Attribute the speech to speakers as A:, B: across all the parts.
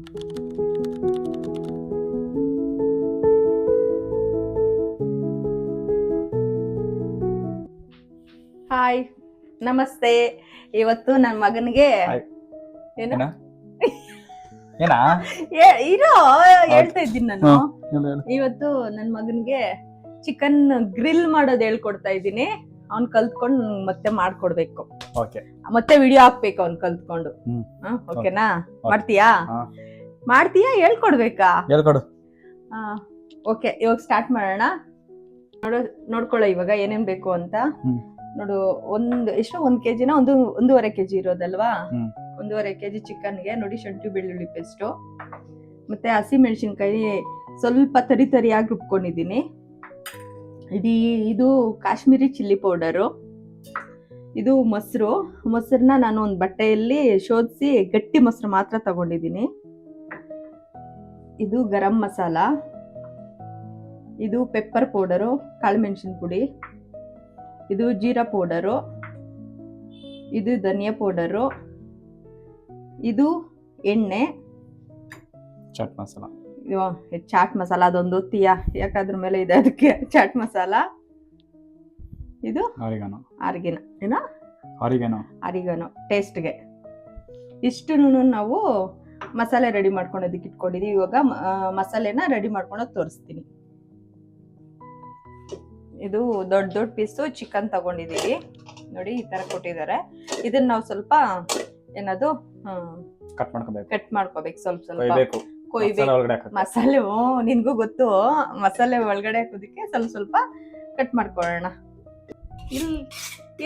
A: Hi, ನಮಸ್ತೆ. ಇವತ್ತು ನನ್ನ ಮಗನಿಗೆ ಏನು
B: ಏನಾ
A: ಇರೋ ಹೇಳ್ತಾ ಇದ್ದೀನಿ ನಾನು. ಇವತ್ತು ನನ್ನ ಮಗನಿಗೆ ಚಿಕನ್ ಗ್ರಿಲ್ ಮಾಡೋದು ಹೇಳ್ಕೊಡ್ತಾ ಇದ್ದೀನಿ. ಅವ್ನ್ ಕಲ್ತ್ಕೊಂಡು ಮತ್ತೆ ಮಾಡ್ಕೊಡ್ಬೇಕು. ಮತ್ತೆ ವಿಡಿಯೋ ಹಾಕ್ಬೇಕು ಅವ್ನ್ ಕಲ್ತ್ಕೊಂಡು. ಓಕೆನಾ? ಮಾಡ್ತೀಯಾ ಹೇಳ್ಕೊಡ್ಬೇಕಾ? ಹೇಳ್ಕೊಡು. ಓಕೆ, ಇವಾಗ ಸ್ಟಾರ್ಟ್ ಮಾಡೋಣ. ನೋಡ್ಕೊಳ್ಳೋ ಇವಾಗ ಏನೇನ್ ಬೇಕು ಅಂತ. ನೋಡು, ಒಂದ್ ಕೆಜಿನ 1.5 ಕೆಜಿ ಇರೋದಲ್ವಾ? 1.5 ಕೆಜಿ ಚಿಕನ್ಗೆ ನೋಡಿ ಶುಂಠಿ ಬೆಳ್ಳುಳ್ಳಿ ಪೇಸ್ಟು, ಮತ್ತೆ ಹಸಿ ಮೆಣಸಿನ್ಕಾಯಿ ಸ್ವಲ್ಪ ತರಿಯಾಗಿ ರುಬ್ಕೊಂಡಿದ್ದೀನಿ. ಇದು ಕಾಶ್ಮೀರಿ ಚಿಲ್ಲಿ ಪೌಡರು. ಇದು ಮೊಸರನ್ನ ನಾನು ಒಂದು ಬಟ್ಟೆಯಲ್ಲಿ ಶೋಧಿಸಿ ಗಟ್ಟಿ ಮೊಸರು ಮಾತ್ರ ತಗೊಂಡಿದ್ದೀನಿ. ಇದು ಗರಂ ಮಸಾಲ, ಇದು ಪೆಪ್ಪರ್ ಪೌಡರು, ಕಾಳು ಮೆಣಸಿನ ಪುಡಿ, ಇದು ಜೀರಾ ಪೌಡರು, ಇದು ಧನಿಯಾ ಪೌಡರು, ಇದು ಎಣ್ಣೆ,
B: ಚಾಟ್ ಮಸಾಲ.
A: ಚಾಟ್ ಮಸಾಲ ಅದೊಂದು ಒತ್ತಿಯಾ, ಯಾಕಂದ್ರ ಮೇಲೆ ಇದೆ ಅದಕ್ಕೆ ಚಾಟ್ ಮಸಾಲ. ಇದು ಆರಿಗಾನೋ ಟೇಸ್ಟ್ಗೆ. ಇಷ್ಟು ನಾವು ಮಸಾಲೆ ರೆಡಿ ಮಾಡ್ಕೊಳೋದಕ್ಕೆ ಇಟ್ಕೊಂಡಿದೀವಿ. ಇವಾಗ ಮಸಾಲೆನ ರೆಡಿ ಮಾಡ್ಕೊಳೋದು ತೋರಿಸ್ತೀನಿ. ಇದು ದೊಡ್ಡ ಪೀಸು ಚಿಕನ್ ತಗೊಂಡಿದೀವಿ. ನೋಡಿ ಈ ತರ ಕೊಟ್ಟಿದ್ದಾರೆ. ಇದನ್ನ ನಾವು ಸ್ವಲ್ಪ ಏನದು ಕಟ್ ಮಾಡ್ಕೋಬೇಕು. ಸ್ವಲ್ಪ ಕೊಯ್ಬೇಕು. ಮಸಾಲೆ ನಿನ್ಗೂ ಗೊತ್ತು, ಮಸಾಲೆ ಒಳಗಡೆ ಹಾಕೋದಕ್ಕೆ ಸ್ವಲ್ಪ ಕಟ್ ಮಾಡ್ಕೊಳ್ಳೋಣ.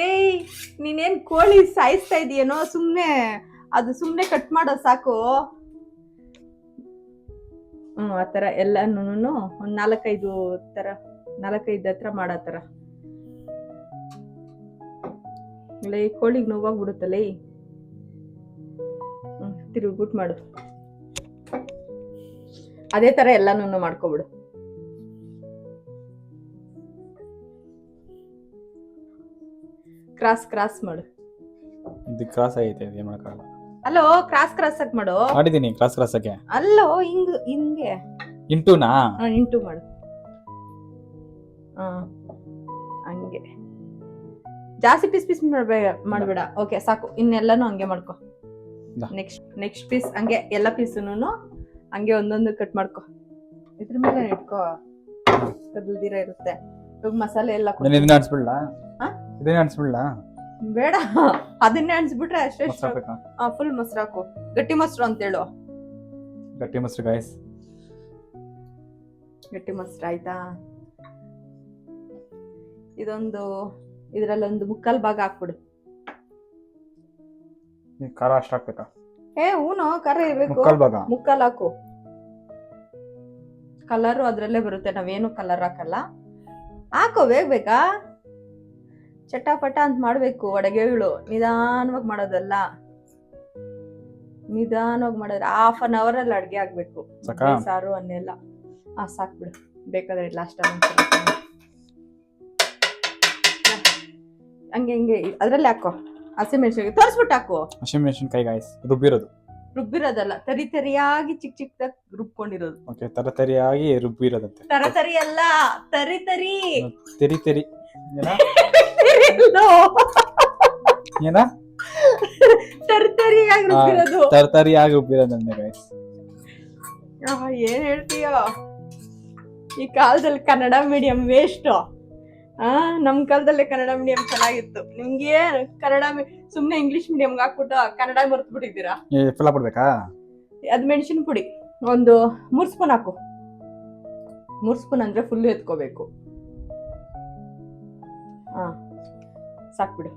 A: ಏಯ್, ನೀನೇನ್ ಕೋಳಿ ಸಾಯಿಸ್ತಾ ಇದೀಯೇನೋ? ಸುಮ್ನೆ ಕಟ್ ಮಾಡೋ ಸಾಕು. ಆತರ ಎಲ್ಲಾನು ಒಂದ್ 4-5 ಹತ್ರ ಮಾಡಾತರ. ಕೋಳಿಗೆ ನೋವಾಗ್ಬಿಡುತ್ತಲ್ಲ. ತಿರುಗ್ಬಿಟ್ಟು ಮಾಡು. ಅದೇ ತರ ಎಲ್ಲಾನು ಮಾಡ್ಕೊಬಿಡು. ಕ್ರಾಸ್ ಮಾಡು.
B: ಕ್ರಾಸ್ ಆಗೈತೆ, ಏನು ಮಾಡಕ್ಕಾಗಲ್ಲ.
A: ಅಲ್ಲೋ, ಕ್ರಾಸ್ ಆಗಿ ಮಾಡು.
B: ಮಾಡಿದೀನಿ ಕ್ರಾಸ್ ಆಗಿ.
A: ಅಲ್ಲೋ, ಹಿಂಗೆ
B: ಇಂಟುನಾ?
A: ಇಂಟು ಮಾಡು. ಹಂಗೆ ಜಾಸ್ತಿ ಪೀಸ್ ಮಾಡಬೇಡ. ಓಕೆ, ಸಾಕು. ಇನ್ನೆಲ್ಲಾನು ಹಂಗೆ ಮಾಡ್ಕೊ. ನೆಕ್ಸ್ಟ್ ಪೀಸ್ ಹಂಗೆ ಎಲ್ಲ ಪೀಸುನು ಹಂಗೆ ಒಂದೊಂದು ಕಟ್ ಮಾಡ್ಕೊ. ಇದ್ರ ಮೇಲೆ ಇಟ್ಕೋ, ಕದಲ್ದಿರ ಇರುತ್ತೆ. ಇವಾಗ ಮಸಾಲೆ ಎಲ್ಲ ಬೇಡ, ಅದನ್ನೇ ಅನ್ಸ್ಬಿಟ್ರೆ ಅಷ್ಟೇ. ಫುಲ್ ಮೊಸರು ಹಾಕು. ಗಟ್ಟಿ ಮೊಸರು ಅಂತ ಹೇಳು.
B: ಗಟ್ಟಿ ಮೊಸರು ಗಾಯ್ಸ್,
A: ಗಟ್ಟಿ ಮೊಸರು ಆಯ್ತಾ? ಇದ್ರಲ್ಲೊಂದು 3/4 ಭಾಗ ಹಾಕ್ಬಿಡು.
B: ಖಾರ ಅಷ್ಟು ಹಾಕ್ಬೇಕಾ?
A: ಹೂನು, ಖಾರ ಇರ್ಬೇಕು. 3/4 ಹಾಕು. ಕಲರು ಅದ್ರಲ್ಲೇ ಬರುತ್ತೆ, ನಾವೇನು ಕಲರ್ ಹಾಕಲ್ಲ. ಹಾಕೋ, ಬೇಕಾ? ಚಟಾಪಟ ಅಂತ ಮಾಡ್ಬೇಕು. ಅಡುಗೆಗಳು ನಿಧಾನವಾಗಿ ಮಾಡೋದಲ್ಲ, ನಿಧಾನವಾಗಿ ಮಾಡೋದು. 1/2 hour ಅಲ್ಲಿ ಅಡ್ಗೆ ಆಗ್ಬೇಕು. ಸಾರು ಅನ್ನೆಲ್ಲ ಸಾಕ್ಬಿಡು. ಬೇಕಾದ್ರೆ ಲಾಸ್ಟ್ ಹಂಗೆ ಅದ್ರಲ್ಲಿ ಹಾಕೋ. ಹಸಿಮೆಣಸಿನ್ಕಾಯಿ ತೋರಿಸ್ಬಿಟ್ಟು ಹಾಕು.
B: ಹಸಿಮೆಣಸಿನ್ಕಾಯಿ ಗಾಯ್ಸ್,
A: ರುಬ್ಬಿರೋದಲ್ಲ, ತರಿಯಾಗಿ ಚಿಕ್ಕದಾಗಿ ರುಬ್ಕೊಂಡಿರೋದು.
B: ಓಕೆ, ತರಿಯಾಗಿ ರುಬ್ಬಿರೋದಂತೆ.
A: ತರಿ ಅಲ್ಲ, ತರಿ
B: ಏನ ತರಿಯಾಗಿ ರುಬ್ಬಿರೋದಂತೆ ಗಾಯ್ಸ್.
A: ಏನ್ ಹೇಳ್ತೀಯೋ? ಈ ಕಾಲದಲ್ಲಿ ಕನ್ನಡ ಮೀಡಿಯಂ ವೇಸ್ಟ್. ನಮ್ ಕಾಲದಲ್ಲೇ ಕನ್ನಡ ಮೀಡಿಯಂ ಚೆನ್ನಾಗಿತ್ತು. ನಿಮ್ಗೆ ಕನ್ನಡ ಸುಮ್ನೆ ಇಂಗ್ಲಿಷ್ ಮೀಡಿಯಂ ಹಾಕ್ಬಿಟ್ಟು ಕನ್ನಡ ಮರ್ತು ಬಿಟ್ಟಿದ್ದೀರಾ. ಅದ್ ಮೆಣಸಿನ ಪುಡಿ ಒಂದು 3 ಸ್ಪೂನ್ ಹಾಕು. 3 ಸ್ಪೂನ್ ಅಂದ್ರೆ ಫುಲ್ ಎತ್ಕೋಬೇಕು. ಸಾಕ್ಬಿಡು.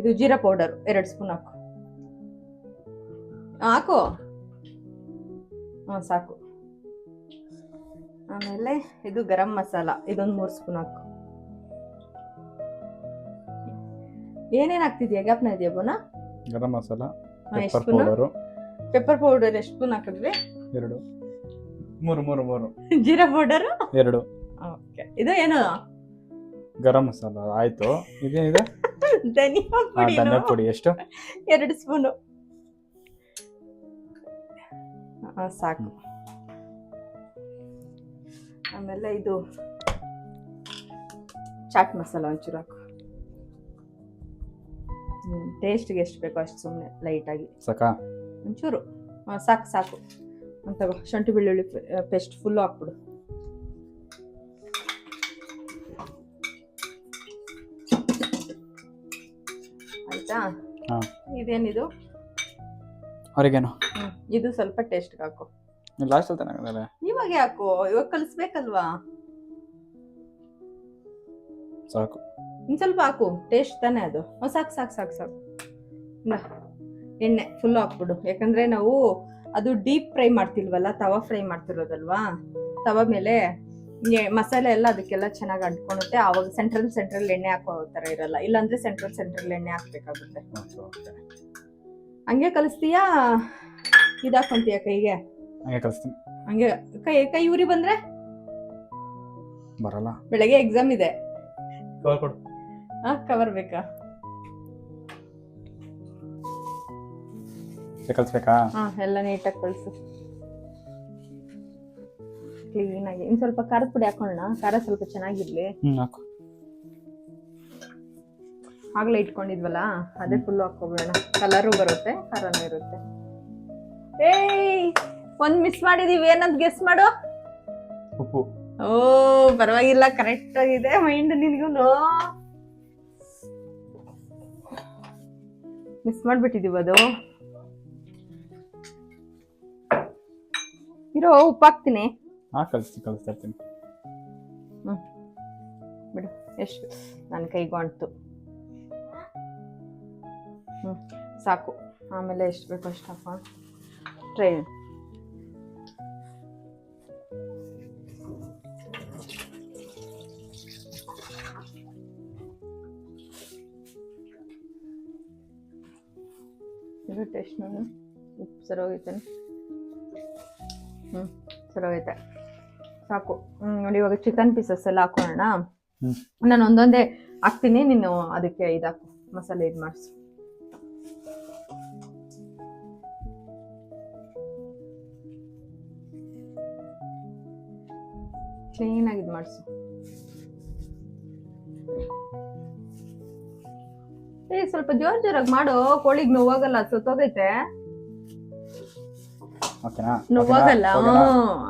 A: ಇದು ಜೀರಾ ಪೌಡರ್ 2 ಸ್ಪೂನ್ ಹಾಕು. ಸಾಕು. ಆಮೇಲೆ ಇದು ಗರಂ ಮಸಾಲ, ಇದೊಂದು 3 ಸ್ಪೂನ್ ಹಾಕು. ಏನೇನ್ ಹಾಕ್ತಿದ್ಯಾ? ಜ್ಞಾಪನ ಇದೆಯಾ ಬೋನಾ?
B: ಗರಂ ಮಸಾಲ,
A: ಪೆಪ್ಪರ್ ಪೌಡರ್ ಎಷ್ಟು ಸ್ಪೂನ್ ಹಾಕಿದ್ವಿ?
B: 2, 3.
A: ಜೀರಾ ಪೌಡರ್
B: 2.
A: ಓಕೆ. ಇದು ಏನು?
B: ಗರಂ ಮಸಾಲ ಆಯ್ತು. ಇದೇನಿದೆ?
A: ಧನಿಯಾ ಪುಡಿ
B: ಧನಿಯಾ ಪುಡಿ ಎಷ್ಟು?
A: 2 ಸ್ಪೂನು ಸಾಕು. ಆಮೇಲೆ ಇದು ಚಾಟ್ ಮಸಾಲ ಒಂಚೂರು ಹಾಕು. ಟೇಸ್ಟ್ಗೆ ಎಷ್ಟು ಬೇಕೋ ಅಷ್ಟು ಸುಮ್ಮನೆ ಲೈಟಾಗಿ
B: ಸಾಕಾ?
A: ಒಂಚೂರು ಸಾಕು ಸಾಕು. ತಗೋ ಶುಂಠಿ ಬೆಳ್ಳುಳ್ಳಿ ಪೇಸ್ಟ್ ಫುಲ್ಲು ಹಾಕ್ಬಿಡು. ಆಯ್ತಾ? ಇದೇನಿದು?
B: ಹೊರಗೇನು?
A: ಇದು ಸ್ವಲ್ಪ ಟೇಸ್ಟ್ಗೆ ಹಾಕು.
B: ಲಾಸ್ಟ್ ಅಲ್ಲಿ
A: ಇವಾಗ ಯಾಕೋ? ಇವಾಗ ಕಲಿಸ್ಬೇಕಲ್ವಾ?
B: ಸಾಕು.
A: ಇನ್ ಸ್ವಲ್ಪ ಹಾಕು, ಟೇಸ್ಟ್ ತಾನೇ ಅದು. ಸಾಕು ಸಾಕು ಸಾಕು ಸಾಕು. ಎಣ್ಣೆ ಫುಲ್ ಹಾಕ್ಬಿಡು, ಯಾಕಂದ್ರೆ ನಾವು ಅದು ಡೀಪ್ ಫ್ರೈ ಮಾಡ್ತಿಲ್ವಲ್ಲ, ತವಾ ಫ್ರೈ ಮಾಡ್ತಿರೋದಲ್ವಾ. ತವಾ ಮೇಲೆ ಮಸಾಲೆ ಎಲ್ಲ ಅದಕ್ಕೆಲ್ಲ ಚೆನ್ನಾಗಿ ಅಂಟ್ಕೊಳುತ್ತೆ. ಆವಾಗ ಸೆಂಟ್ರಲ್ ಎಣ್ಣೆ ಹಾಕೋ ತರ ಇರಲ್ಲ. ಇಲ್ಲಾಂದ್ರೆ ಸೆಂಟ್ರಲ್ ಎಣ್ಣೆ ಹಾಕ್ಬೇಕಾಗುತ್ತೆ. ಹಂಗೆ ಕಲಿಸ್ತೀಯಾ ಇದಾಕೊಂತೀಯ ಕೈಗೆ?
B: ಹಂಗೆ ಕಲಿಸ್ತೀನಿ.
A: ಹಂಗೆ ಕೈ ಉರಿ ಬಂದ್ರೆ
B: ಬರಲ್ಲ.
A: ಬೆಳಗ್ಗೆ ಎಕ್ಸಾಮ್ ಇದೆ.
B: ಕೊಡು.
A: ಕವರ್ ಬೇಕಾ?
B: ಕಲಿಸ್ಬೇಕಾ?
A: ಎಲ್ಲ ನೀಟಾಗಿ ಕಳಿಸು ಕ್ಲೀನ್ ಆಗಿ. ಇನ್ ಸ್ವಲ್ಪ ಖಾರದ ಪುಡಿ ಹಾಕೊಳ್ಳೋಣ, ಖಾರ ಸ್ವಲ್ಪ ಚೆನ್ನಾಗಿರ್ಲಿ.
B: ಹಾಕು.
A: ಆಗ್ಲೇ ಇಟ್ಕೊಂಡಿದ್ವಲ್ಲ ಅದೇ ಫುಲ್ ಹಾಕೋಬಿಡೋಣ. ಕಲರು ಬರುತ್ತೆ, ಖಾರನೂ ಇರುತ್ತೆ. ಒಂದ್ ಮಿಸ್ ಮಾಡಿದೀವಿ, ಏನಂತ ಗೆಸ್ ಮಾಡು.
B: ಉಪ್ಪು.
A: ಓ ಪರವಾಗಿಲ್ಲ, ಕರೆಕ್ಟ್ ಆಗಿದೆ ಮೈಂಡ್ ನಿನ್ಗೂನು. ಮಿಸ್ ಮಾಡ್ಬಿಟ್ಟಿದೀವಿ ಅದು. ಇರೋ ಉಪ್ಪು ಹಾಕ್ತೀನಿ.
B: ಕಲಿಸ್ತಾ ಇರ್ತೀನಿ.
A: ಬಿಡು, ಎಷ್ಟು ನನ್ನ ಕೈಗೂ ಅಂಟು. ಸಾಕು. ಆಮೇಲೆ ಎಷ್ಟು ಬೇಕು ಅಷ್ಟು ಹಾಕೋಣ. ಟ್ರೈ ಇದು ಟೇಸ್ಟ್ ನೋಡು. ಉಪ್ಪು ಸರೋಗೈತೆ. ಸರೋಗೈತೆ, ಸಾಕು. ನೋಡಿ ಇವಾಗ ಚಿಕನ್ ಪೀಸಸ್ ಎಲ್ಲ ಹಾಕೋಣ. ನಾನು ಒಂದೊಂದೇ ಹಾಕ್ತೀನಿ, ನೀನು ಅದಕ್ಕೆ ಇದಾಕು, ಮಸಾಲೆ ಇದು ಮಾಡಿಸು. ಕ್ಲೀನಾಗಿ ಇದು ಮಾಡಿಸು. ಸ್ವಲ್ಪ ಜೋರಾಗಿ ಮಾಡು, ಕೋಳಿಗೆ ನೋವಾಗಲ್ಲ, ಸತ್ತೋಗೈತೆ. ನೋವಾಗಲ್ಲ.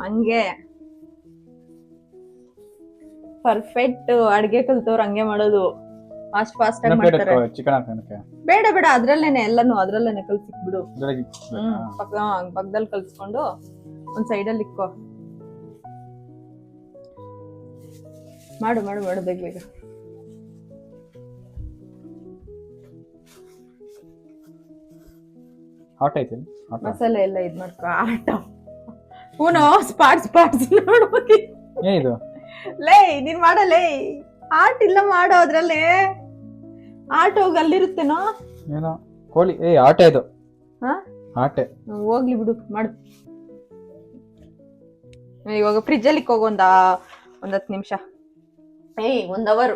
A: ಹಂಗೆ ಪರ್ಫೆಕ್ಟ್. ಅಡ್ಗೆ ಕಲ್ತವ್ರು ಹಂಗೆ ಮಾಡೋದು, ಫಾಸ್ಟ್ ಆಗಿ ಮಾಡ್ತಾರೆ. ಬೇಡ ಬೇಡ, ಅದ್ರಲ್ಲೇನೆ ಎಲ್ಲಾನು ಅದ್ರಲ್ಲೇನೆ ಕಲ್ಸಿಕ್ಬಿಡು. ಪಕ್ಕದಲ್ಲಿ ಕಲ್ಸ್ಕೊಂಡು ಒಂದ್ ಸೈಡಲ್ಲಿ ಇಕ್ಕೋ. ಮಾಡು ಮಾಡು ಮಾಡು, ಬೇಗ ಬೇಗ. ಮಸಾಲೆ ಎಲ್ಲ ಇದ್ ಮಾಡ್ಕೊ. ಆಟ ಸ್ಪಾಟ್ಸ್ ನೋಡ್ಬೋದು. ಲೇ ನೀನ್ ಮಾಡಲೇ ಆಟ ಇಲ್ಲ ಮಾಡೋ, ಅದ್ರಲ್ಲೇ ಆಟ ಹೋಗಿ ಅಲ್ಲಿರುತ್ತೇನೋ
B: ಕೋಳಿ. ಆಟ ಇದು. ಆಟೆ
A: ಹೋಗ್ಲಿ ಬಿಡು, ಮಾಡು. ಇವಾಗ ಫ್ರಿಜ್ ಅಲ್ಲಿ ಹೋಗು ಒಂದ್ 10 ನಿಮಿಷ. 1 ಅವರ್.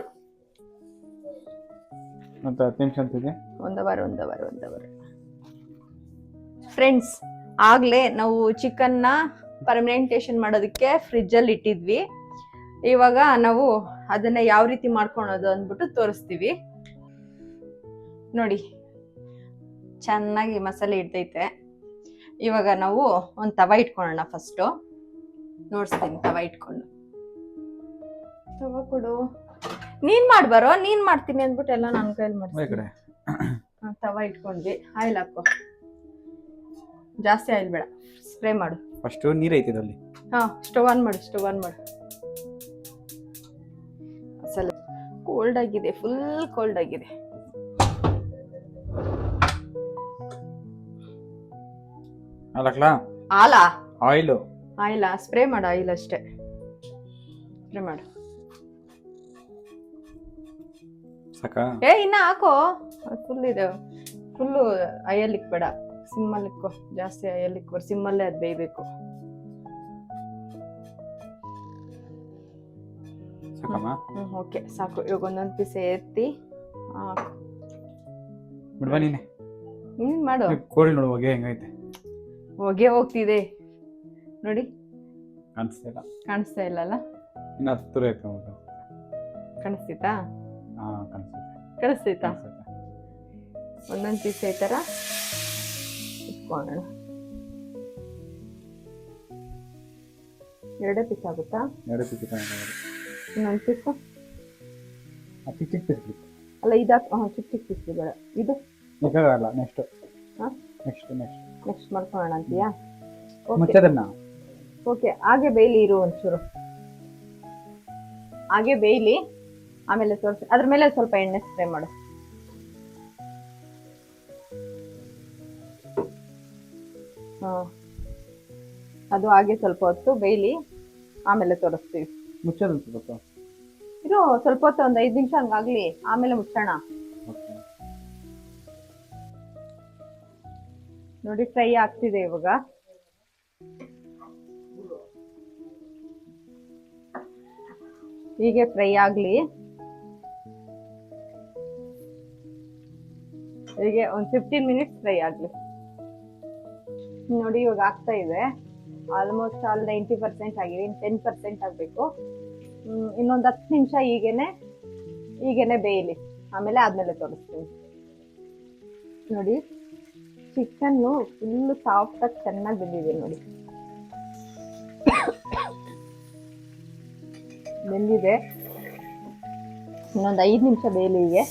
B: 10 ನಿಮಿಷ ಅಂತಿದೆ.
A: 1 ಅವರ್. ಫ್ರೆಂಡ್ಸ್, ಆಗ್ಲೇ ನಾವು ಚಿಕನ್ನ ಪರ್ಮೆಂಟೇಶನ್ ಮಾಡೋದಕ್ಕೆ ಫ್ರಿಜ್ ಅಲ್ಲಿ ಇಟ್ಟಿದ್ವಿ. ಇವಾಗ ನಾವು ಅದನ್ನ ಯಾವ ರೀತಿ ಮಾಡ್ಕೊಳೋದು ಅಂದ್ಬಿಟ್ಟು ತೋರಿಸ್ತೀವಿ ನೋಡಿ. ಚೆನ್ನಾಗಿ ಮಸಾಲೆ ಇಡ್ತೈತೆ. ಇವಾಗ ನಾವು ಒಂದು ತವಾ ಇಟ್ಕೊಳ್ಳೋಣ. ಫಸ್ಟ್ ನೋಡ್ಸ್ತೀನಿ, ತವಾ ಇಟ್ಕೊಂಡು. ತವಾ ಕೊಡು. ನೀನ್ ಮಾಡ್ಬಾರೋ, ನೀನ್ ಮಾಡ್ತೀನಿ ಅಂದ್ಬಿಟ್ಟು ಎಲ್ಲ ನನ್ನ ಕೈಯಲ್ಲಿ ಮಾಡ್ತೀನಿ. ತವಾ ಇಟ್ಕೊಂಡ್ವಿ. ಆಯಿಲ್ ಹಾಕೋ. ಜಾಸ್ತಿ ಆಯಿಲ್ ಬೇಡ, ಸ್ಪ್ರೇ ಮಾಡು.
B: ಫಸ್ಟ್ ನೀರ್ ಐತಿದೆ ಅಲ್ಲಿ.
A: ಸ್ಟವ್ ಆನ್ ಮಾಡು. ಮಸಾಲೆ ಕೋಲ್ಡ್ ಆಗಿದೆ, ಫುಲ್ ಕೋಲ್ಡ್ ಆಗಿದೆ.
B: ಆಯಿಲ್
A: ಸ್ಪ್ರೇ ಮಾಡು. ಆಯಿಲ್ ಅಷ್ಟೇ ಸ್ಪ್ರೇ ಮಾಡು. ಇನ್ನ ಹಾಕೋ. ಫುಲ್ ಇದೆ, ಫುಲ್ಲು ಐಯಲ್ಲಿ ಇಕ್ಬೇಡ, ಸಿಮ್ಮಲ್ಲಿ ಇಕ್ಕೋ. ಜಾಸ್ತಿ ಐಯಲ್ಲಿ ಇಕ್ಬೇಡ, ಸಿಮ್ಮಲ್ಲೇ ಅದು ಬೇಯಬೇಕು. ಓಕೆ ಸಾಕು. ಇವಾಗ ಒಂದೊಂದು ಪೀಸ್ ಎತ್ತಿ
B: ಬಿಡ್ಬಾ ನೀನೆ
A: ನೀನ್ ಮಾಡು.
B: ಕೋಳಿ ನೋಡು ಹೊಗೆ ಹೆಂಗೈತೆ.
A: ಹೊಗೆ ಹೋಗ್ತಿದೆ ನೋಡಿ.
B: ಕಾಣಿಸ್ತಾ ಇಲ್ಲ
A: ಅಲ್ಲ?
B: ಇನ್ನು ಹತ್ತಿರ ಐತೆ
A: ಕಾಣಿಸ್ತಿತ್ತಾ?
B: ಹಾ
A: ಕಾಣಿಸ್ತಿತ್ತಾ? ಒಂದೊಂದು ಪೀಸ್ ಈ ಥರ ಇಟ್ಕೊಳ್ಳೋಣ. 2 ಪೀಸ್ ಆಗುತ್ತಾ?
B: 2 ಪೀಸ್
A: ಇನ್ನೊಂದು ಪೀಸು
B: ಚಿಕ್ಕ ಪೀಸ್
A: ಅಲ್ಲ, ಇದು ಚಿಕ್ಕ ಪೀಸ್ ಬೇಡ. ಇದು
B: ಬೇಕಾಗಲ್ಲ. ನೆಕ್ಸ್ಟ್
A: ಮಾಡ್ಕೊಳ್ಳೋಣ ಅಂತೀಯಾ?
B: ಮುಚ್ಚದನ್ನ.
A: ಓಕೆ, ಹಾಗೆ ಬೇಯ್ಲಿ ಇರು ಒಂಚೂರು. ಹಾಗೆ ಬೇಯ್ಲಿ, ಆಮೇಲೆ ತೋರಿಸಿ. ಅದ್ರ ಮೇಲೆ ಸ್ವಲ್ಪ ಎಣ್ಣೆ ಸ್ಪ್ರೇ ಮಾಡು. ಅದು ಹಾಗೆ ಸ್ವಲ್ಪ ಹೊತ್ತು ಬೇಯ್ಲಿ, ಆಮೇಲೆ ತೋರಿಸ್ತೀವಿ.
B: ಮುಚ್ಚದಂತ
A: ಇದು ಸ್ವಲ್ಪ ಹೊತ್ತು, ಒಂದು 5 ನಿಮಿಷ ಹಂಗಾಗ್ಲಿ, ಆಮೇಲೆ ಮುಚ್ಚೋಣ. ನೋಡಿ, ಫ್ರೈ ಆಗ್ತಿದೆ ಇವಾಗ. ಹೀಗೆ ಫ್ರೈ ಆಗ್ಲಿ. ಹೀಗೆ ಒಂದು 15 ಮಿನಿಟ್ಸ್ ಫ್ರೈ ಆಗ್ಲಿ. ನೋಡಿ, ಇವಾಗ ಆಗ್ತಾ ಇದೆ. ಆಲ್ಮೋಸ್ಟ್ ಆಲ್ 90% ಆಗಿದೆ. ಇನ್ನು 10% ಆಗಬೇಕು. ಇನ್ನೊಂದು 10 ನಿಮಿಷ ಹೀಗೇನೆ ಬೇಯಲಿ, ಆದ್ಮೇಲೆ ತೋರಿಸ್ತೀನಿ. ನೋಡಿ, ಚಿಕನ್ನು ಫುಲ್ಲು ಸಾಫ್ಟಾಗಿ ಚೆನ್ನಾಗಿ ಬೆಂದಿದೆ ನೋಡಿ. ಬೆಂದಿದೆ. ಇನ್ನೊಂದು 5 ನಿಮಿಷ ಬೇಯಲಿ ಹೀಗೆ.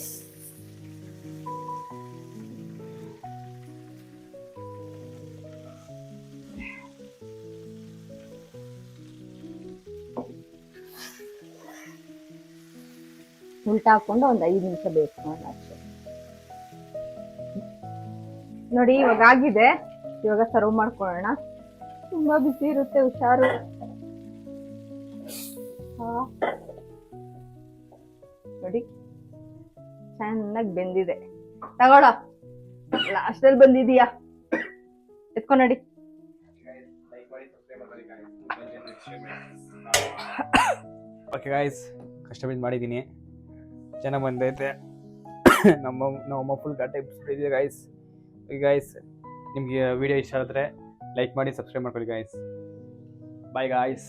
A: ಉಲ್ಟಾ ಹಾಕೊಂಡು ಒಂದು 5 ನಿಮಿಷ ಬೇಯಿಸ್ಕೊಳ್ಳೋಣ ಅಷ್ಟೇ. ನೋಡಿ, ಇವಾಗ ಆಗಿದೆ. ಇವಾಗ ಸರ್ವ್ ಮಾಡ್ಕೊಳ್ಳೋಣ. ತುಂಬಾ ಬಿಸಿ ಇರುತ್ತೆ, ಹುಷಾರು. ನೋಡಿ, ಚೆನ್ನಾಗಿ ಬೆಂದಿದೆ. ತಗೊಳ್ಳೋ, ಲಾಸ್ಟಲ್ಲಿ ಬಂದಿದೀಯಾ, ಎತ್ಕೊಂಡ್ ನೋಡಿ.
B: ಓಕೆ ಗಾಯ್ಸ್, ಕಷ್ಟಪಟ್ಟು ಮಾಡಿದ್ದೀನಿ, ಚೆನ್ನಾಗಿ ಬಂದೈತೆ. ನಮ್ಮಮ್ಮ ಫುಲ್ ಗಂಟೆ ಇದೆ ಗಾಯ್ಸ್. ಗಾಯ್ಸ್, ನಿಮಗೆ ವಿಡಿಯೋ ಇಷ್ಟ ಆದರೆ ಲೈಕ್ ಮಾಡಿ, ಸಬ್ಸ್ಕ್ರೈಬ್ ಮಾಡ್ಕೊಳ್ಳಿ ಗಾಯ್ಸ್. Bye guys.